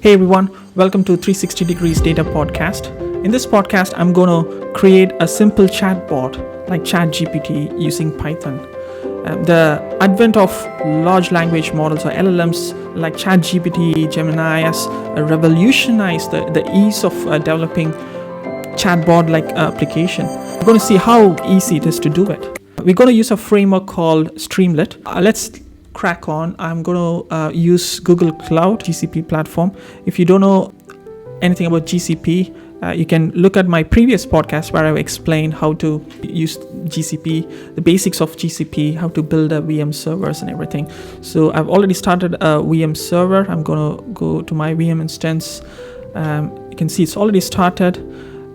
Hey everyone, welcome to 360 Degrees Data Podcast. In this podcast, I'm going to create a simple chatbot like ChatGPT using Python. The advent of large language models or LLMs like ChatGPT, Gemini has revolutionized the ease of developing chatbot-like application. We're going to see how easy it is to do it. We're going to use a framework called Streamlit. Let's crack on. I'm going to use Google Cloud GCP platform. If you don't know anything about GCP, you can look at my previous podcast where I've explained how to use GCP, the basics of GCP, how to build a VM servers and everything. So I've already started a VM server. I'm going to go to my VM instance. You can see it's already started,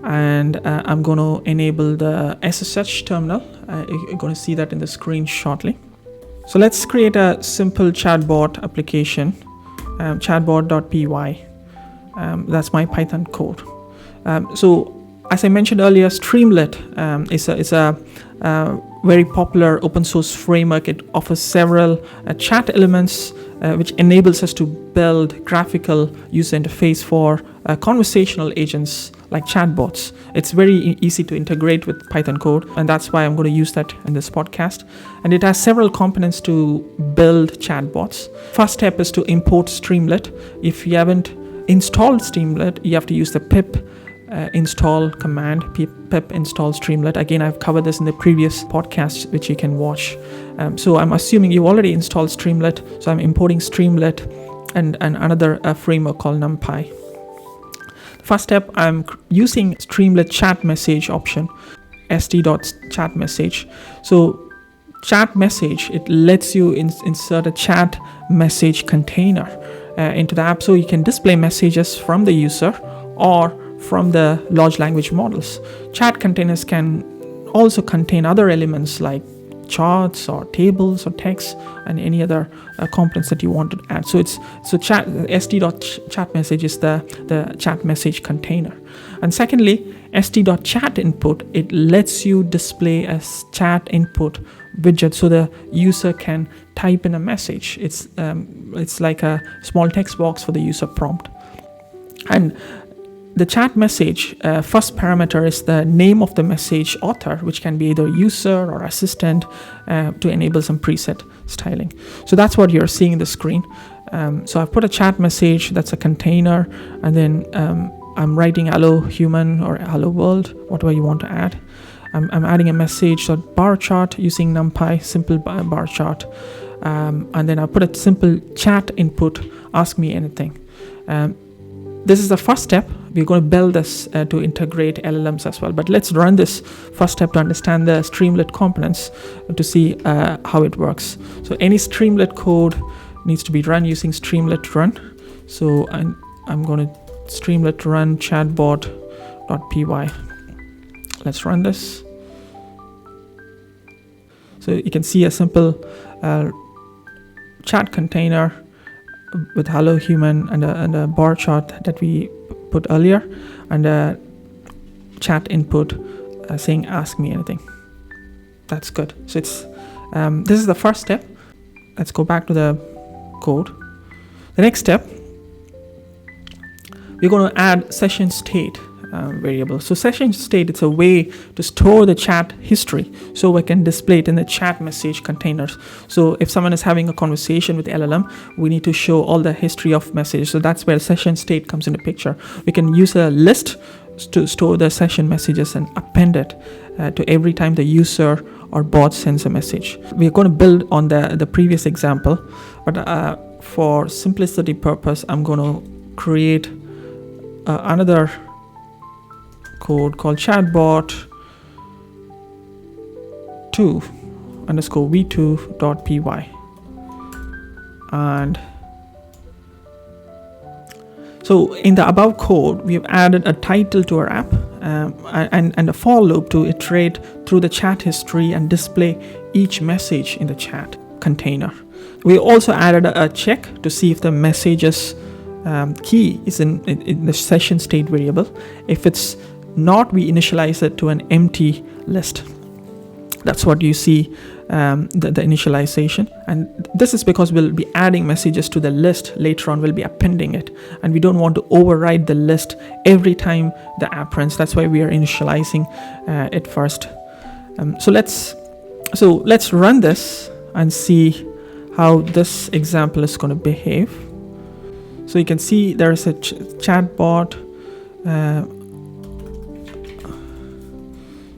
and I'm going to enable the SSH terminal. You're going to see that in the screen shortly. So let's create a simple chatbot application, chatbot.py. That's my Python code. So as I mentioned earlier, Streamlit is a very popular open source framework. It offers several chat elements which enables us to build graphical user interface for conversational agents like chatbots. It's very easy to integrate with Python code, and that's why I'm going to use that in this podcast. And it has several components to build chatbots. First step is to import Streamlit. If you haven't installed Streamlit, you have to use the pip install command, pip install Streamlit. Again, I've covered this in the previous podcast, which you can watch. So I'm assuming you already installed Streamlit. So I'm importing Streamlit and another framework called NumPy. First step, I'm using Streamlit chat message option, st.chat message. So chat message, it lets you insert a chat message container into the app, so you can display messages from the user or from the large language models. Chat containers can also contain other elements like charts or tables or text and any other components that you want to add. So st.chat message is the chat message container. And secondly, st.chat input, it lets you display a chat input widget so the user can type in a message. It's like a small text box for the user prompt. And the chat message first parameter is the name of the message author, which can be either user or assistant, to enable some preset styling. So that's what you're seeing in the screen. So I've put a chat message, that's a container, and then I'm writing hello human or hello world, whatever you want to add. I'm adding a message, so bar chart using NumPy, simple bar chart. And then I put a simple chat input, ask me anything. This is the first step. We're going to build this to integrate LLMs as well. But let's run this first step to understand the Streamlit components to see how it works. So any Streamlit code needs to be run using Streamlit run. So I'm going to Streamlit run chatbot.py. Let's run this. So you can see a simple chat container with hello human and a bar chart that we put earlier, and a chat input saying ask me anything. That's good. So it's this is the first step. Let's go back to the code. The next step, we're going to add session state variable. So session state, it's a way to store the chat history so we can display it in the chat message containers. So if someone is having a conversation with LLM, we need to show all the history of messages. So that's where session state comes into picture. We can use a list to store the session messages and append it to every time the user or bot sends a message. We're going to build on the previous example, but for simplicity purpose, I'm going to create another code called chatbot2 underscore v2.py. And so in the above code, we've added a title to our app and a for loop to iterate through the chat history and display each message in the chat container. We also added a check to see if the message's key is in the session state variable. If it's not, we initialize it to an empty list. That's what you see the initialization. And this is because we'll be adding messages to the list later on, we'll be appending it, and we don't want to override the list every time the app runs. That's why we are initializing it first. So let's run this and see how this example is going to behave. So you can see there is a chatbot.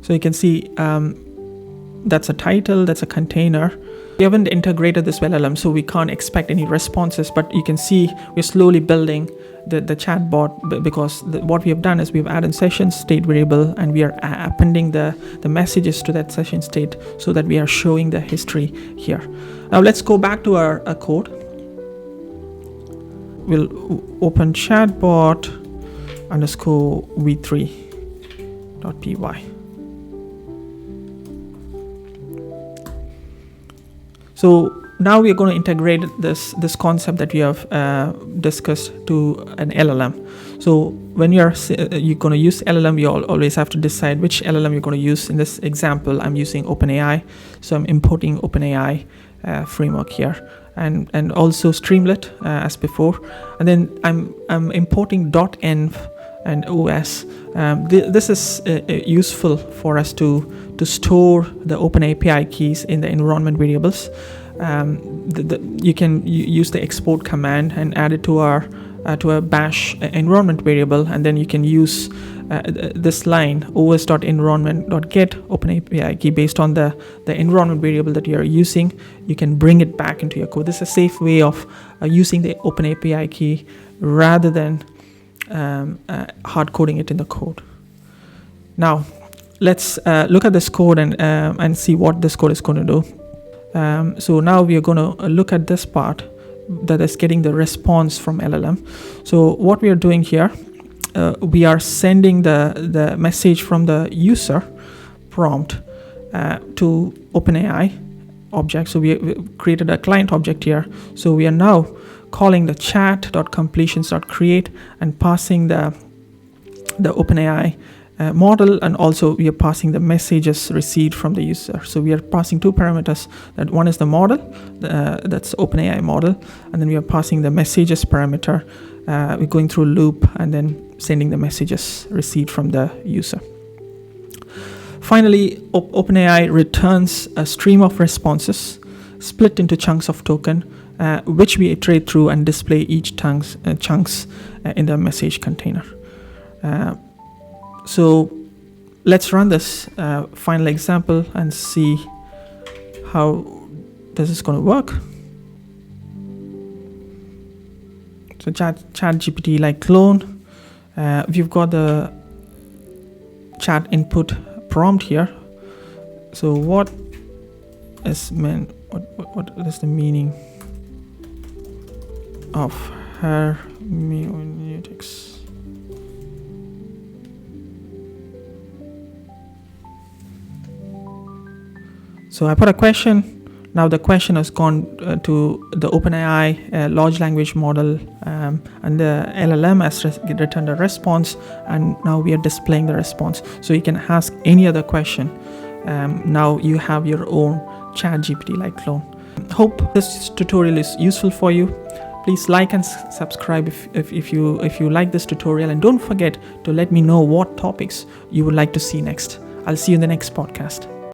So you can see that's a title, that's a container. We haven't integrated this with LLM, so we can't expect any responses, but you can see we're slowly building the chatbot, because what we have done is we've added session state variable, and we are appending the messages to that session state so that we are showing the history here. Now let's go back to our code. We'll open chatbot underscore v3.py. So now we are going to integrate this concept that we have discussed to an LLM. So when you're going to use LLM, you always have to decide which LLM you're going to use. In this example, I'm using OpenAI, so I'm importing OpenAI framework here, and also Streamlit as before, and then I'm importing .env and OS. This is useful for us to store the OpenAI API keys in the environment variables. You can use the export command and add it to a bash environment variable, and then you can use this line os.environment.get OpenAI API key based on the environment variable that you are using. You can bring it back into your code. This is a safe way of using the OpenAI API key rather than hard coding it in the code. Now let's look at this code and see what this code is going to do. So now we are going to look at this part that is getting the response from LLM. So what we are doing here, we are sending the message from the user prompt to OpenAI object. So we created a client object here. So we are now calling the chat.completions.create and passing the OpenAI model, and also we are passing the messages received from the user. So we are passing two parameters. That one is the model, that's OpenAI model, and then we are passing the messages parameter. We're going through loop and then sending the messages received from the user. Finally, OpenAI returns a stream of responses split into chunks of token, which we iterate through and display each chunks in the message container. So let's run this final example and see how this is going to work. So ChatGPT-like clone. We've got the chat input prompt here. So what is meant? What is the meaning of hermeneutics? So I put a question. Now the question has gone to the OpenAI large language model, and the LLM has returned a response, and now we are displaying the response. So you can ask any other question. Now you have your own ChatGPT-like clone. Hope this tutorial is useful for you. Please like and subscribe if you like this tutorial, and don't forget to let me know what topics you would like to see next. I'll see you in the next podcast.